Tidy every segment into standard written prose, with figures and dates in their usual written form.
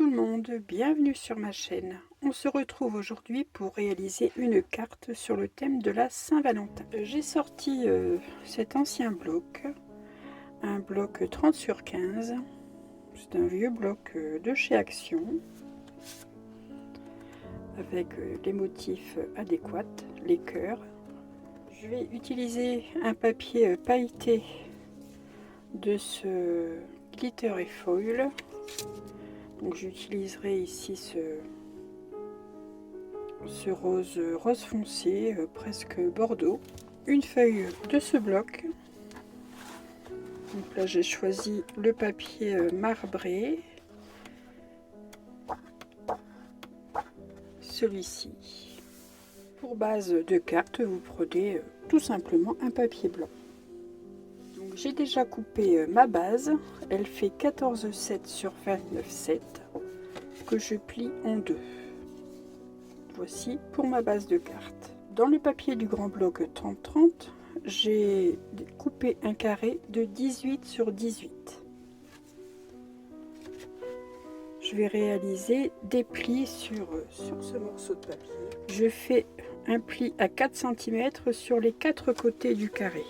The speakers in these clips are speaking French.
le monde, bienvenue sur ma chaîne. On se retrouve aujourd'hui pour réaliser une carte sur le thème de la Saint-Valentin. J'ai sorti cet ancien bloc, un bloc 30 sur 15. C'est un vieux bloc de chez Action, avec les motifs adéquats, les cœurs. Je vais utiliser un papier pailleté de ce glitter et foil. Donc j'utiliserai ici ce rose foncé, presque bordeaux. Une feuille de ce bloc. Donc là j'ai choisi le papier marbré. Celui-ci. Pour base de carte, vous prenez tout simplement un papier blanc. Donc j'ai déjà coupé ma base. Elle fait 14,7 sur 29,7 que je plie en deux. Voici pour ma base de carte. Dans le papier du grand bloc 30-30, j'ai coupé un carré de 18 sur 18. Je vais réaliser des plis sur ce morceau de papier. Je fais un pli à 4 cm sur les 4 côtés du carré.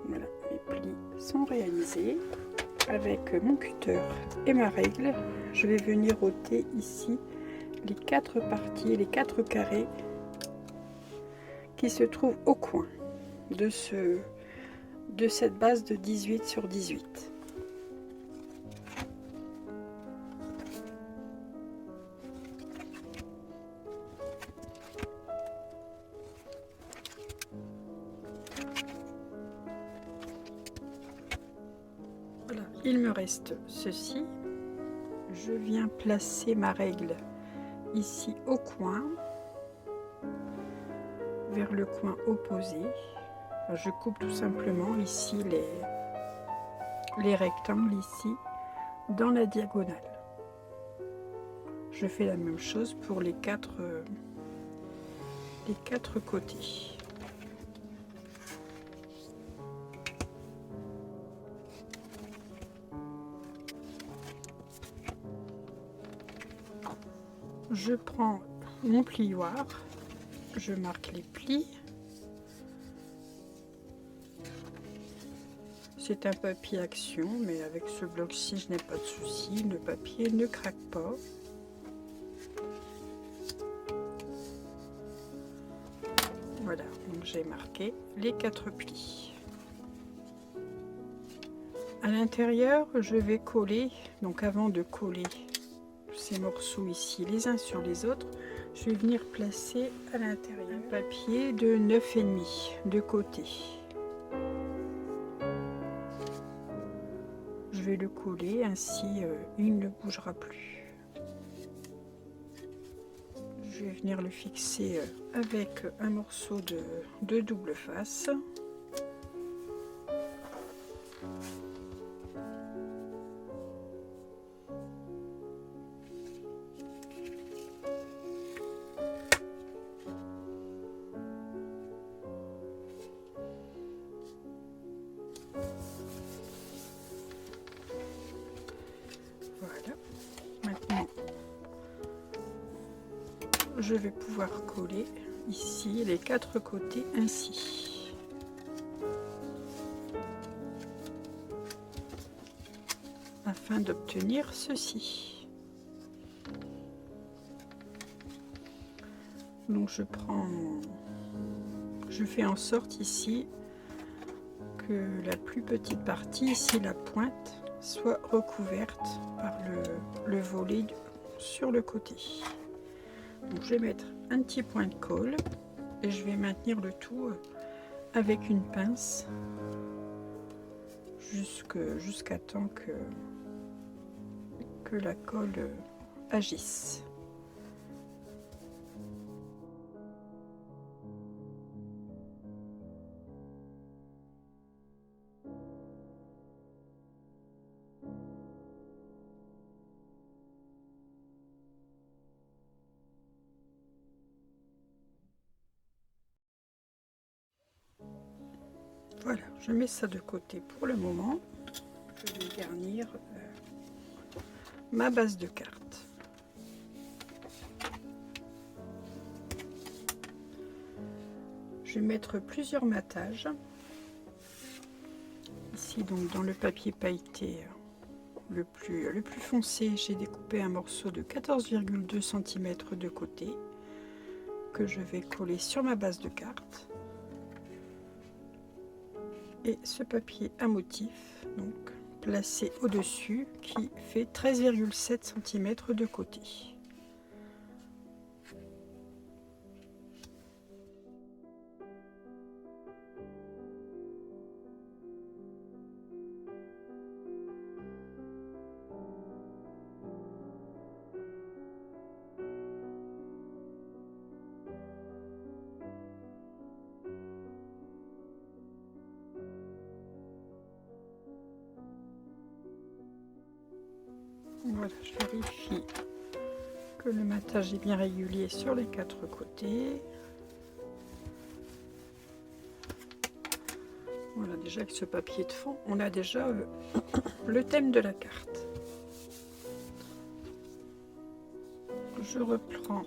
Voilà, mes plis sont réalisés. Avec mon cutter et ma règle, je vais venir ôter ici les 4 parties, les 4 carrés qui se trouvent au coin de cette base de 18 sur 18. Voilà, il me reste ceci. Je viens placer ma règle ici au coin, vers le coin opposé. Je coupe tout simplement ici les rectangles ici dans la diagonale. Je fais la même chose pour les quatre côtés. Je prends mon plioir, je marque les plis. C'est un papier Action, mais avec ce bloc-ci, je n'ai pas de souci, le papier ne craque pas. Voilà, donc j'ai marqué les 4 plis. À l'intérieur, je vais coller, donc avant de coller ces morceaux ici les uns sur les autres, je vais venir placer à l'intérieur un papier de 9,5 de côté. Je vais le coller, ainsi il ne bougera plus. Je vais venir le fixer avec un morceau de double face. Voilà, maintenant je vais pouvoir coller ici les 4 côtés ainsi. Afin d'obtenir ceci. Donc je fais en sorte ici que la plus petite partie, ici la pointe, soit recouverte par le volet sur le côté. Donc je vais mettre un petit point de colle et je vais maintenir le tout avec une pince jusqu'à temps que que la colle agisse. Voilà, je mets ça de côté pour le moment. Je vais garnir ma base de cartes. Je vais mettre plusieurs mattages. Ici, donc dans le papier pailleté le plus foncé, j'ai découpé un morceau de 14,2 cm de côté que je vais coller sur ma base de cartes. Et ce papier à motif, donc placé au-dessus, qui fait 13,7 cm de côté. Voilà, je vérifie que le mattage est bien régulier sur les 4 côtés. Voilà, déjà avec ce papier de fond, on a déjà le thème de la carte. Je reprends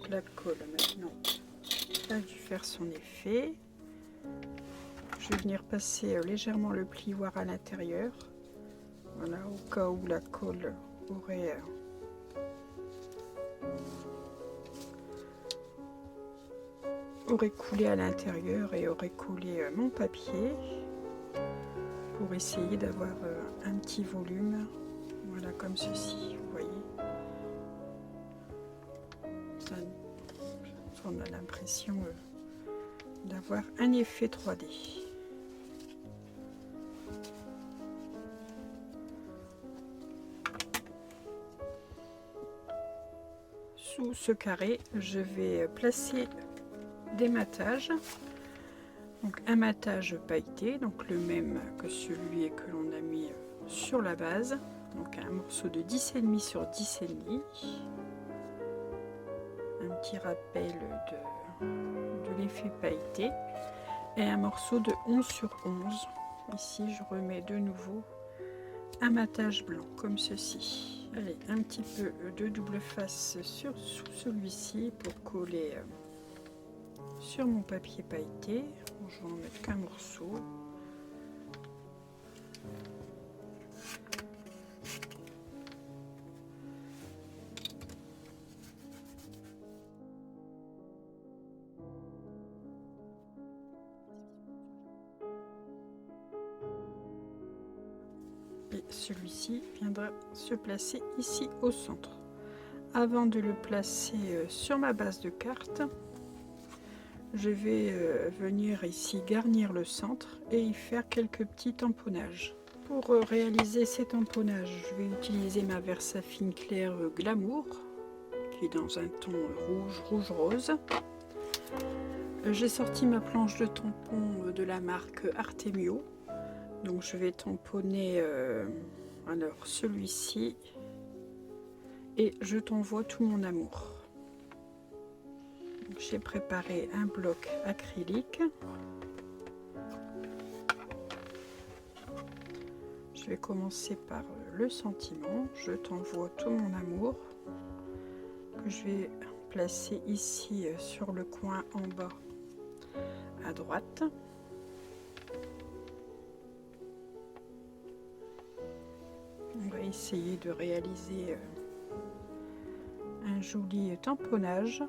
la colle maintenant. A dû faire son effet. Je vais venir passer légèrement le plioir à l'intérieur, voilà, au cas où la colle aurait coulé à l'intérieur et aurait collé mon papier, pour essayer d'avoir un petit volume, voilà, comme ceci, vous voyez. Ça, on a l'impression d'avoir un effet 3D. Sous ce carré, je vais placer des mattages. Donc un mattage pailleté, donc le même que celui que l'on a mis sur la base. Donc un morceau de 10,5 sur 10,5. Un petit rappel de l'effet pailleté. Et un morceau de 11 sur 11. Ici, je remets de nouveau un mattage blanc comme ceci. Allez, un petit peu de double face sous celui-ci pour coller sur mon papier pailleté. Je vais en mettre qu'un morceau. Et celui-ci viendra se placer ici au centre. Avant de le placer sur ma base de cartes, je vais venir ici garnir le centre et y faire quelques petits tamponnages. Pour réaliser ces tamponnages, je vais utiliser ma Versafine claire Glamour, qui est dans un ton rouge-rose. J'ai sorti ma planche de tampon de la marque Artemio. Donc je vais tamponner alors celui-ci et je t'envoie tout mon amour. J'ai préparé un bloc acrylique. Je vais commencer par le sentiment. Je t'envoie tout mon amour que je vais placer ici sur le coin en bas à droite. On va essayer de réaliser un joli tamponnage.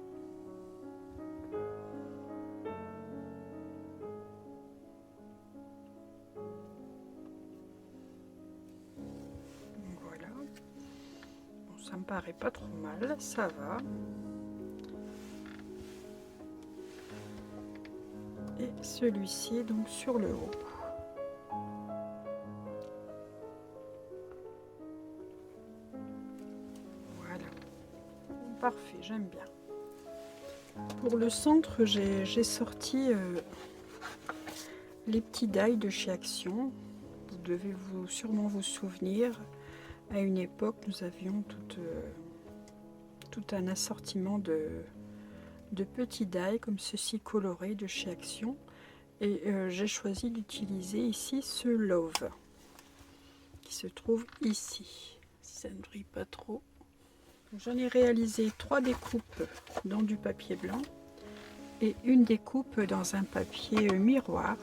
Voilà. Bon, ça me paraît pas trop mal, ça va. Et celui-ci donc sur le haut. j'aime bien. Pour le centre, j'ai sorti les petits die de chez Action. Vous devez sûrement vous souvenir, à une époque, nous avions tout un assortiment de petits die comme ceci colorés de chez Action. Et j'ai choisi d'utiliser ici ce Love, qui se trouve ici. Si ça ne brille pas trop. J'en ai réalisé 3 découpes dans du papier blanc et une découpe dans un papier miroir.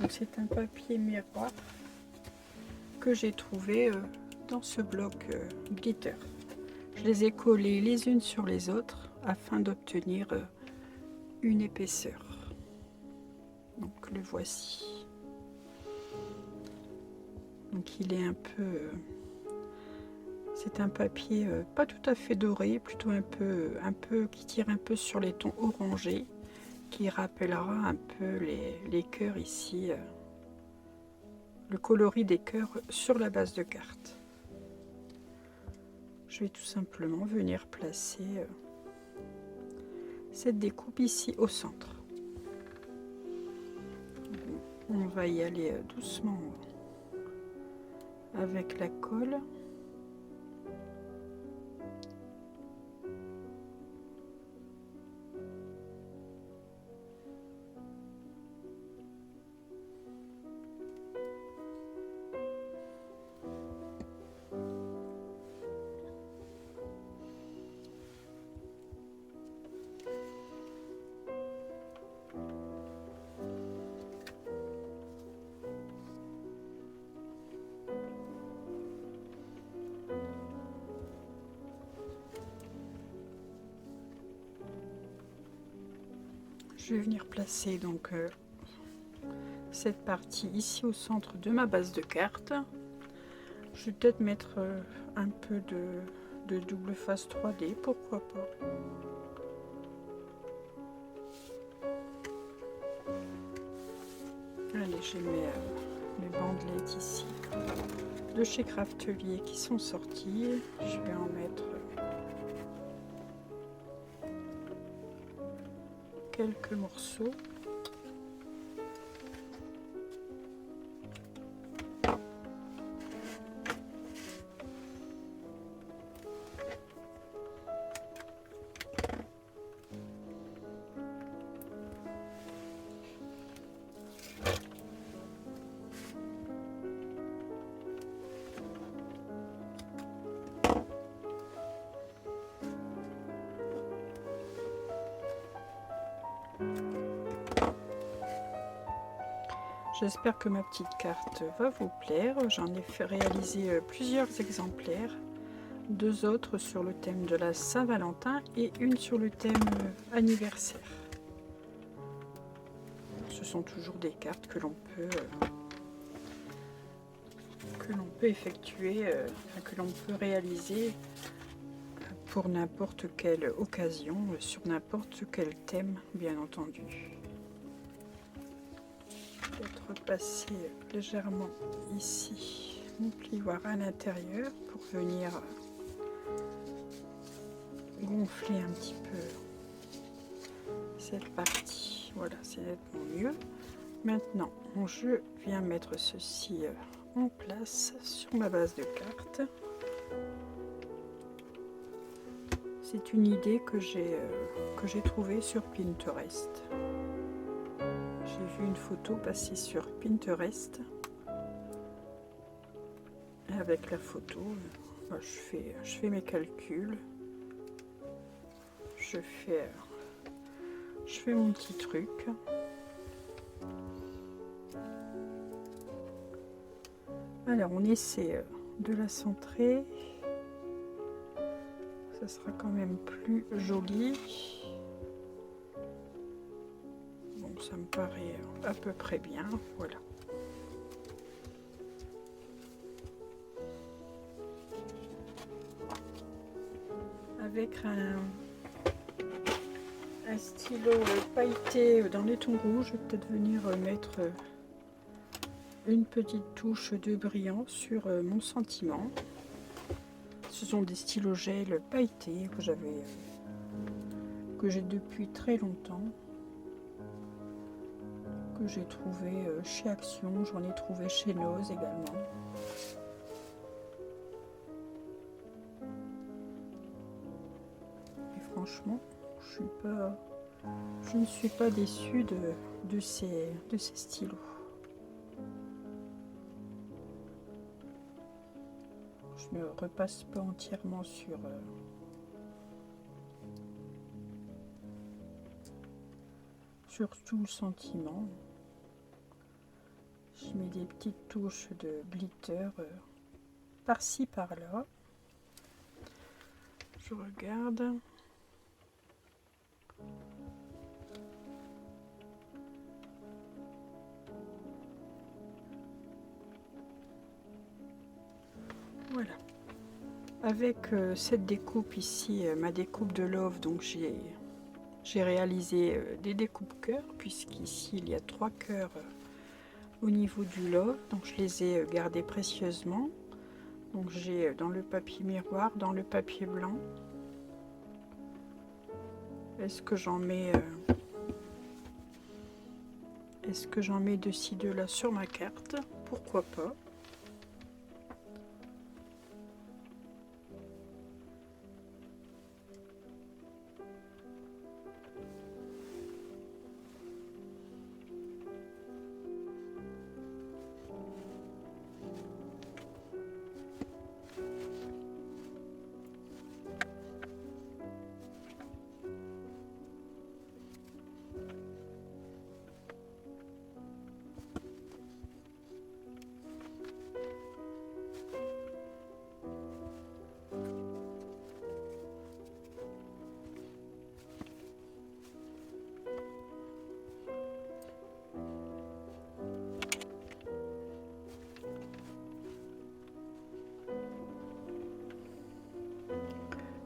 Donc c'est un papier miroir que j'ai trouvé dans ce bloc glitter. Je les ai collés les unes sur les autres afin d'obtenir une épaisseur. Donc le voici. Donc il est un peu... c'est un papier pas tout à fait doré, plutôt un peu qui tire un peu sur les tons orangés, qui rappellera un peu les cœurs ici, le coloris des cœurs sur la base de carte. Je vais tout simplement venir placer cette découpe ici au centre. On va y aller doucement avec la colle. Je vais venir placer donc cette partie ici au centre de ma base de carte. Je vais peut-être mettre un peu de double face 3D, pourquoi pas. Allez, j'ai mes bandelettes ici de chez Craftelier qui sont sorties. Je vais en mettre quelques morceaux. J'espère que ma petite carte va vous plaire. J'en ai fait réaliser plusieurs exemplaires, 2 autres sur le thème de la Saint-Valentin et une sur le thème anniversaire. Ce sont toujours des cartes que l'on peut effectuer, que l'on peut réaliser pour n'importe quelle occasion, sur n'importe quel thème, bien entendu. Peut-être passer légèrement ici mon plioir à l'intérieur pour venir gonfler un petit peu cette partie. Voilà, c'est nettement mieux. Maintenant, je viens mettre ceci en place sur ma base de carte. C'est une idée que j'ai trouvée sur Pinterest. J'ai vu une photo passer sur Pinterest. Et avec la photo, je fais mes calculs. Je fais mon petit truc. Alors on essaie de la centrer. Ça sera quand même plus joli. Bon, ça me paraît à peu près bien. Voilà. Avec un stylo pailleté dans les tons rouges, je vais peut-être venir mettre une petite touche de brillant sur mon sentiment. ce sont des stylos gel pailletés que j'ai depuis très longtemps, que j'ai trouvé chez Action, j'en ai trouvé chez Noz également. Et franchement, je ne suis pas déçue de ces stylos. Je ne repasse pas entièrement sur tout le sentiment. Je mets des petites touches de glitter par-ci par-là. Je regarde. Voilà. Avec cette découpe ici, ma découpe de Love, donc j'ai réalisé des découpes cœurs, puisqu'ici il y a 3 cœurs au niveau du Love, donc je les ai gardés précieusement. Donc j'ai dans le papier miroir, dans le papier blanc. Est-ce que j'en mets de ci de là sur ma carte? Pourquoi pas?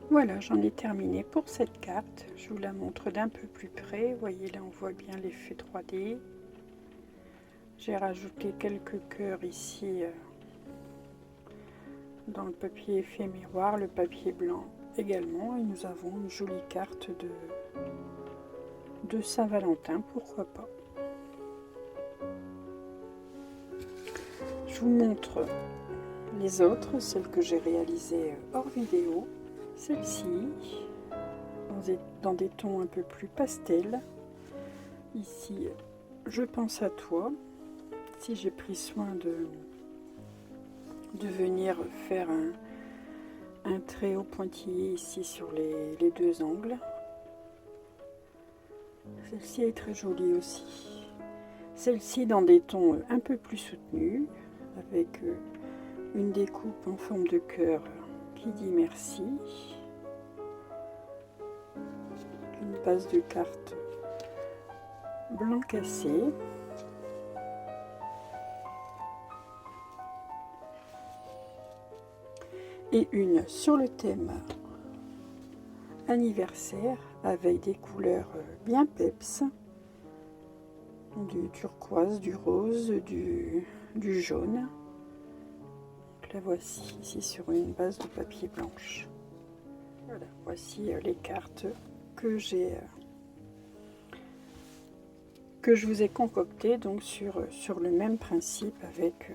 Voilà, j'en ai terminé pour cette carte. Je vous la montre d'un peu plus près. Vous voyez, là, on voit bien l'effet 3D. J'ai rajouté quelques cœurs ici dans le papier effet miroir, le papier blanc également. Et nous avons une jolie carte de Saint-Valentin, pourquoi pas. Je vous montre les autres, celles que j'ai réalisées hors vidéo. Celle-ci, dans des tons un peu plus pastel. Ici, je pense à toi. Ici, j'ai pris soin de venir faire un trait au pointillé ici sur les 2 angles. Celle-ci est très jolie aussi. Celle-ci dans des tons un peu plus soutenus, avec une découpe en forme de cœur qui dit merci. Une base de carte blanc cassé. Et une sur le thème anniversaire avec des couleurs bien peps, du turquoise, du rose, du jaune. Donc la voici ici sur une base de papier blanche. Voilà, voici les cartes que je vous ai concoctées donc sur le même principe avec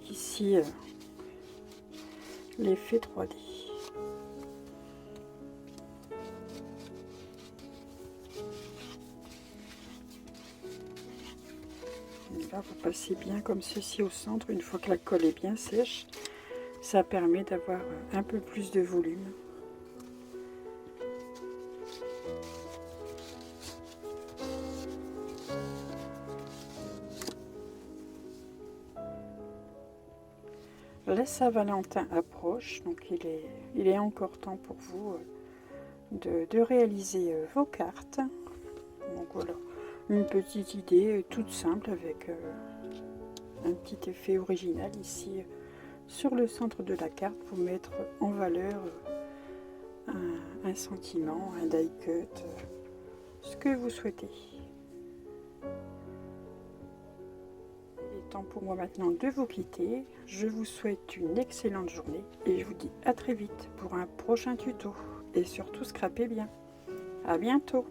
ici l'effet 3D. Là, vous passez bien comme ceci au centre. Une fois que la colle est bien sèche, ça permet d'avoir un peu plus de volume. La Saint-Valentin approche, donc il est encore temps pour vous de réaliser vos cartes. Donc voilà, une petite idée toute simple avec un petit effet original ici sur le centre de la carte pour mettre en valeur un sentiment, un die cut, ce que vous souhaitez. Et temps pour moi maintenant de vous quitter. Je vous souhaite une excellente journée et je vous dis à très vite pour un prochain tuto. Et surtout, scrapez bien. À bientôt!